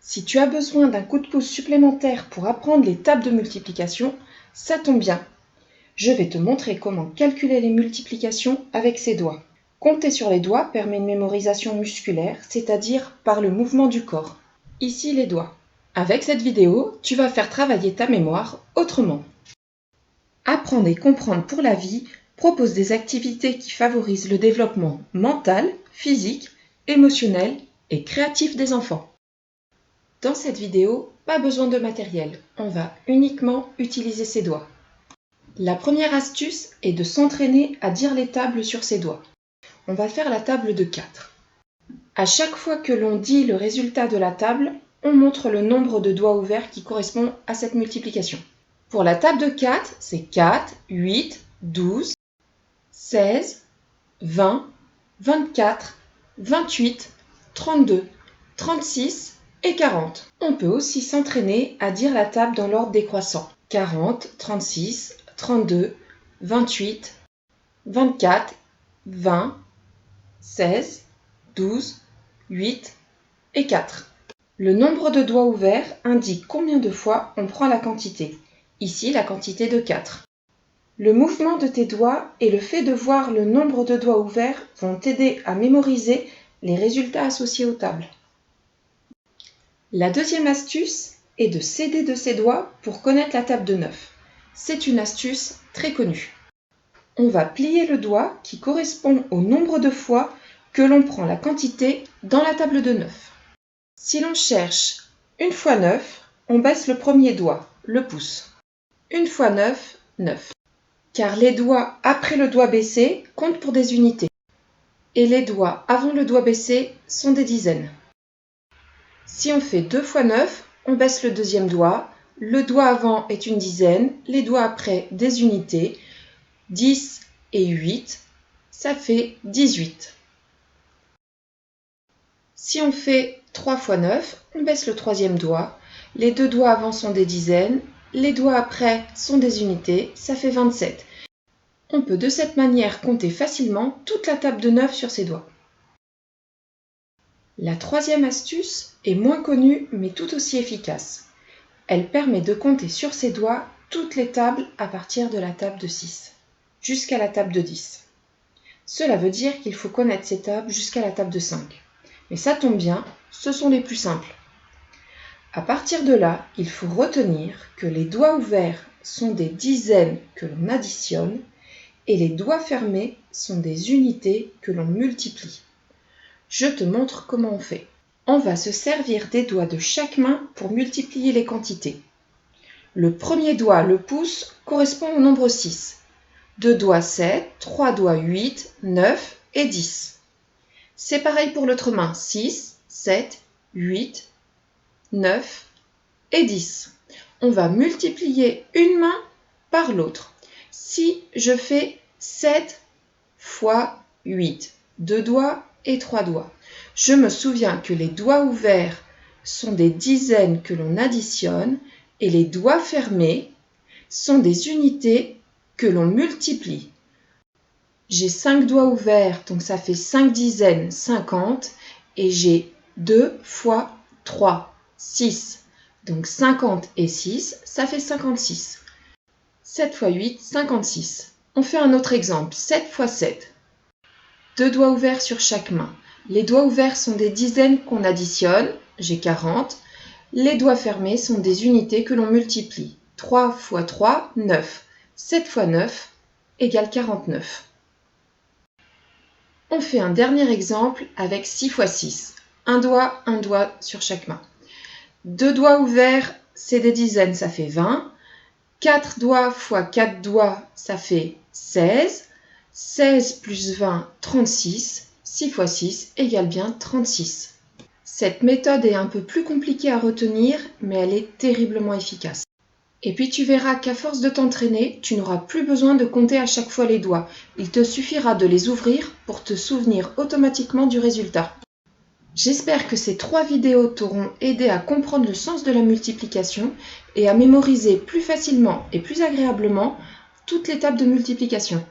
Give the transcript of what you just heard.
Si tu as besoin d'un coup de pouce supplémentaire pour apprendre les tables de multiplication, ça tombe bien. Je vais te montrer comment calculer les multiplications avec ses doigts. Compter sur les doigts permet une mémorisation musculaire, c'est-à-dire par le mouvement du corps. Ici les doigts. Avec cette vidéo, tu vas faire travailler ta mémoire autrement. Apprendre et comprendre pour la vie propose des activités qui favorisent le développement mental, physique, émotionnel et créatif des enfants. Dans cette vidéo, pas besoin de matériel, on va uniquement utiliser ses doigts. La première astuce est de s'entraîner à dire les tables sur ses doigts. On va faire la table de 4. À chaque fois que l'on dit le résultat de la table, on montre le nombre de doigts ouverts qui correspond à cette multiplication. Pour la table de 4, c'est 4, 8, 12, 16, 20, 24, 28, 32, 36 et 40. On peut aussi s'entraîner à dire la table dans l'ordre décroissant. 40, 36, 32, 28, 24, 20, 16, 12, 8 et 4. Le nombre de doigts ouverts indique combien de fois on prend la quantité. Ici, la quantité de 4. Le mouvement de tes doigts et le fait de voir le nombre de doigts ouverts vont t'aider à mémoriser les résultats associés aux tables. La deuxième astuce est de s'aider de ses doigts pour connaître la table de 9. C'est une astuce très connue. On va plier le doigt qui correspond au nombre de fois que l'on prend la quantité dans la table de 9. Si l'on cherche 1 fois 9, on baisse le premier doigt, le pouce. 1 fois 9, 9. Car les doigts après le doigt baissé comptent pour des unités. Et les doigts avant le doigt baissé sont des dizaines. Si on fait 2 fois 9, on baisse le deuxième doigt. Le doigt avant est une dizaine, les doigts après des unités. 10 et 8, ça fait 18. Si on fait 3 fois 9, on baisse le troisième doigt. Les deux doigts avant sont des dizaines, les doigts après sont des unités, ça fait 27. On peut de cette manière compter facilement toute la table de 9 sur ses doigts. La troisième astuce est moins connue mais tout aussi efficace. Elle permet de compter sur ses doigts toutes les tables à partir de la table de 6 jusqu'à la table de 10. Cela veut dire qu'il faut connaître ces tables jusqu'à la table de 5. Mais ça tombe bien, ce sont les plus simples. À partir de là, il faut retenir que les doigts ouverts sont des dizaines que l'on additionne et les doigts fermés sont des unités que l'on multiplie. Je te montre comment on fait. On va se servir des doigts de chaque main pour multiplier les quantités. Le premier doigt, le pouce, correspond au nombre 6. 2 doigts 7, 3 doigts 8, 9 et 10. C'est pareil pour l'autre main, 6, 7, 8, 9 et 10. On va multiplier une main par l'autre. Si je fais 7 fois 8, 2 doigts et 3 doigts, je me souviens que les doigts ouverts sont des dizaines que l'on additionne et les doigts fermés sont des unités que l'on multiplie. J'ai 5 doigts ouverts, donc ça fait 5 dizaines, 50, et j'ai 2 fois 3, 6. Donc 50 et 6, ça fait 56. 7 fois 8, 56. On fait un autre exemple, 7 fois 7. 2 doigts ouverts sur chaque main. Les doigts ouverts sont des dizaines qu'on additionne, j'ai 40. Les doigts fermés sont des unités que l'on multiplie. 3 fois 3, 9. 7 fois 9 égale 49. On fait un dernier exemple avec 6 fois 6. Un doigt sur chaque main. 2 doigts ouverts, c'est des dizaines, ça fait 20. 4 doigts fois 4 doigts, ça fait 16. 16 plus 20, 36. 6 fois 6 égale bien 36. Cette méthode est un peu plus compliquée à retenir, mais elle est terriblement efficace. Et puis tu verras qu'à force de t'entraîner, tu n'auras plus besoin de compter à chaque fois les doigts. Il te suffira de les ouvrir pour te souvenir automatiquement du résultat. J'espère que ces 3 vidéos t'auront aidé à comprendre le sens de la multiplication et à mémoriser plus facilement et plus agréablement toutes les tables de multiplication.